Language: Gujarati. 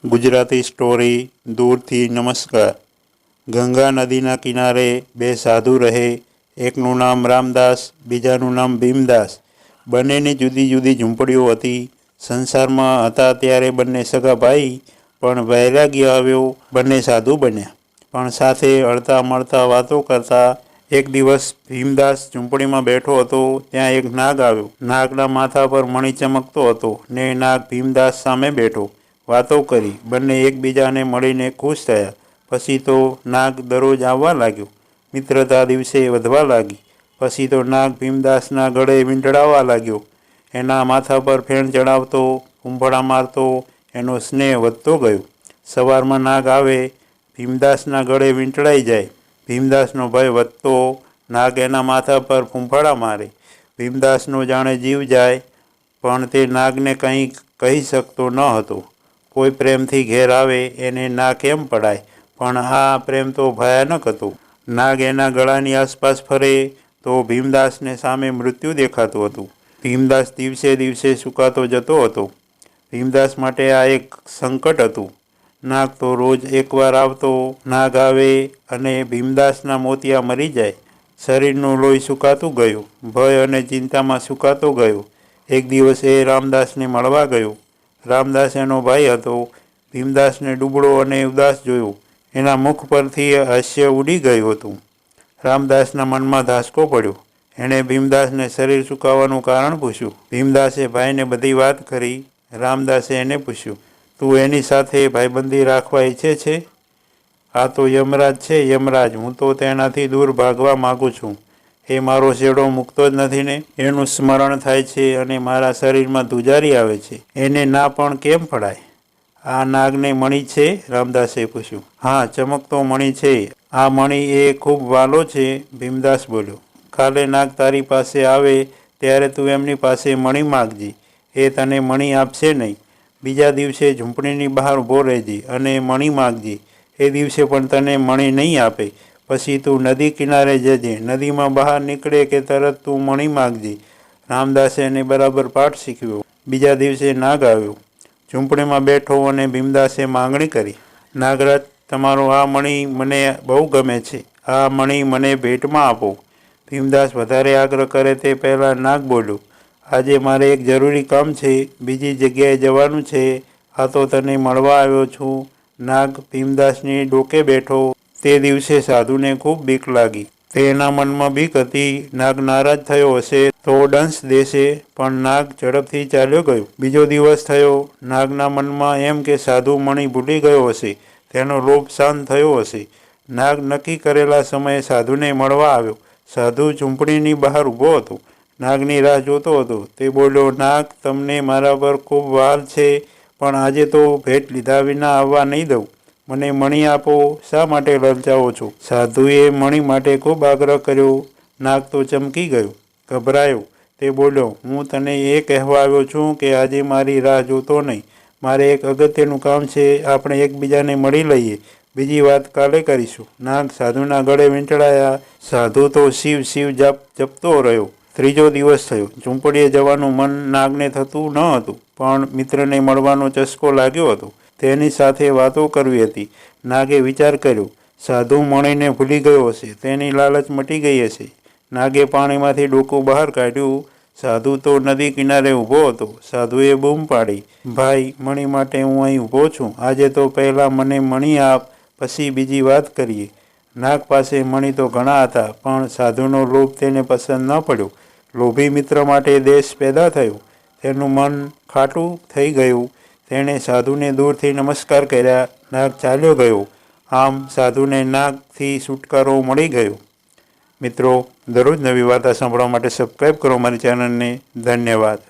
ગુજરાતી સ્ટોરી દૂરથી નમસ્કાર। ગંગા નદીના કિનારે બે સાધુ રહે। એકનું નામ રામદાસ, બીજાનું નામ ભીમદાસ। બંનેની જુદી જુદી ઝૂંપડીઓ હતી। સંસારમાં હતા ત્યારે બંને સગા ભાઈ, પણ વૈરાગ્ય આવ્યો, બંને સાધુ બન્યા, પણ સાથે હળતા મળતા વાતો કરતા। એક દિવસ ભીમદાસ ઝૂંપડીમાં બેઠો હતો, ત્યાં એક નાગ આવ્યો। નાગના માથા પર મણી ચમકતો હતો ને નાગ ભીમદાસ સામે બેઠો। વાતો કરી, બંને એકબીજાને મળીને ખુશ થયા। પછી તો નાગ દરરોજ આવવા લાગ્યો। મિત્રતા દિવસે વધવા લાગી। પછી તો નાગ ભીમદાસના ગળે વીંટળાવવા લાગ્યો, એના માથા પર ફેણ ચડાવતો, ફૂંફડા મારતો। એનો સ્નેહ વધતો ગયો। સવારમાં નાગ આવે, ભીમદાસના ગળે વીંટળાઈ જાય। ભીમદાસનો ભય વધતો, નાગ એના માથા પર ફૂંફડા મારે। ભીમદાસનો જાણે જીવ જાય, પણ તે નાગને કંઈ કહી શકતો ન હતો। કોઈ પ્રેમથી ઘેર આવે એને ના કેમ પડાય, પણ આ પ્રેમ તો ભયાનક હતો। નાગ એના ગળાની આસપાસ ફરે તો ભીમદાસને સામે મૃત્યુ દેખાતું હતું। ભીમદાસ દિવસે દિવસે સુકાતો જતો હતો। ભીમદાસ માટે આ એક સંકટ હતું। નાગ તો રોજ એકવાર આવતો। નાગ આવે અને ભીમદાસના મોતિયા મરી જાય। શરીરનું લોહી સુકાતું ગયું। ભય અને ચિંતામાં સુકાતો ગયો। એક દિવસ એ રામદાસને મળવા ગયો। રામદાસ એનો ભાઈ હતો। ભીમદાસને ડૂબળો અને ઉદાસ જોયો। એના મુખ પરથી હાસ્ય ઉડી ગયું હતું। રામદાસના મનમાં ધાસકો પડ્યો। એણે ભીમદાસને શરીર સુકાવાનું કારણ પૂછ્યું। ભીમદાસે ભાઈને બધી વાત કરી। રામદાસે એને પૂછ્યું, તું એની સાથે ભાઈબંધી રાખવા ઈચ્છે છે? આ તો યમરાજ છે, યમરાજ। હું તો તેનાથી દૂર ભાગવા માગું છું। એ મારો છેડો મૂકતો જ નથી ને। એનું સ્મરણ થાય છે અને મારા શરીરમાં ધ્રુજારી આવે છે। એને ના પણ કેમ પડાય? આ નાગને મણી છે? રામદાસે પૂછ્યું। હા, ચમકતો મણી છે। આ મણી એ ખૂબ વાલો છે, ભીમદાસ બોલ્યો। કાલે નાગ તારી પાસે આવે ત્યારે તું એમની પાસે મણી માગજે। એ તને મણી આપશે નહીં। બીજા દિવસે ઝૂંપડીની બહાર ઊભો રહેજે અને મણી માગજે। એ દિવસે પણ તને મણી નહીં આપે। પછી તું નદી કિનારે જજે। નદીમાં બહાર નીકળે કે તરત તું મણી માગજે। રામદાસે એને બરાબર પાઠ શીખવ્યો। બીજા દિવસે નાગ આવ્યો। ઝૂંપડીમાં બેઠો અને ભીમદાસે માંગણી કરી, નાગરાજ, તમારો આ મણી મને બહુ ગમે છે। આ મણી મને ભેટમાં આપો। ભીમદાસ વધારે આગ્રહ કરે તે પહેલાં નાગ બોલ્યો, આજે મારે એક જરૂરી કામ છે, બીજી જગ્યાએ જવાનું છે। આ તો તને મળવા આવ્યો છું। નાગ ભીમદાસની ડોકે બેઠો। તે દિવસે સાધુને ખૂબ બીક લાગી। તેના મનમાં બીક હતી, નાગ નારાજ થયો હશે તો દંશ દેશે, પણ નાગ ઝડપથી ચાલ્યો ગયો। બીજો દિવસ થયો। નાગના મનમાં એમ કે સાધુ મણી ભૂલી ગયો હશે, તેનો લોભ શાંત થયો હશે। નાગ નક્કી કરેલા સમયે સાધુને મળવા આવ્યો। સાધુ ઝૂંપડીની બહાર ઊભો હતો, નાગની રાહ જોતો હતો। તે બોલ્યો, નાગ, તમને મારા પર ખૂબ વહાલ છે, પણ આજે તો ભેટ લીધા વિના આવવા નહીં દઉં। મને મણી આપો। શા માટે લલચાવો છો? સાધુએ મણી માટે ખૂબ આગ્રહ કર્યો। નાગ તો ચમકી ગયો, ગભરાયો। તે બોલ્યો, હું તને એ કહેવા આવ્યો છું કે આજે મારી રાહ જોતો નહીં। મારે એક અગત્યનું કામ છે। આપણે એકબીજાને મળી લઈએ, બીજી વાત કાલે કરીશું। નાગ સાધુના ગળે વીંટળાયા। સાધુ તો શિવ શિવ જપતો રહ્યો। ત્રીજો દિવસ થયો। ઝૂંપડીએ જવાનું મન નાગને થતું ન હતું, પણ મિત્રને મળવાનો ચસ્કો લાગ્યો હતો। તેની સાથે વાતો કરવી હતી। નાગે વિચાર કર્યો, સાધુ મણીને ભૂલી ગયો હશે, તેની લાલચ મટી ગઈ હશે। નાગે પાણીમાંથી ડોકું બહાર કાઢ્યું। સાધુ તો નદી કિનારે ઊભો હતો। સાધુએ બૂમ પાડી, ભાઈ, મણી માટે હું અહીં ઊભો છું। આજે તો પહેલાં મને મણી આપ, પછી બીજી વાત કરીએ। નાગ પાસે મણી તો ઘણા હતા, પણ સાધુનો લોભ તેને પસંદ ન પડ્યો। લોભી મિત્ર માટે દ્વેષ પેદા થયો। તેનું મન ખાટું થઈ ગયું। તેણે સાધુને દૂરથી નમસ્કાર કર્યા। નાગ ચાલ્યો ગયો। આમ સાધુને નાગથી છુટકારો મળી ગયો। મિત્રો, દરરોજ નવી વાર્તા સાંભળવા માટે સબસ્ક્રાઈબ કરો મારી ચેનલને। ધન્યવાદ।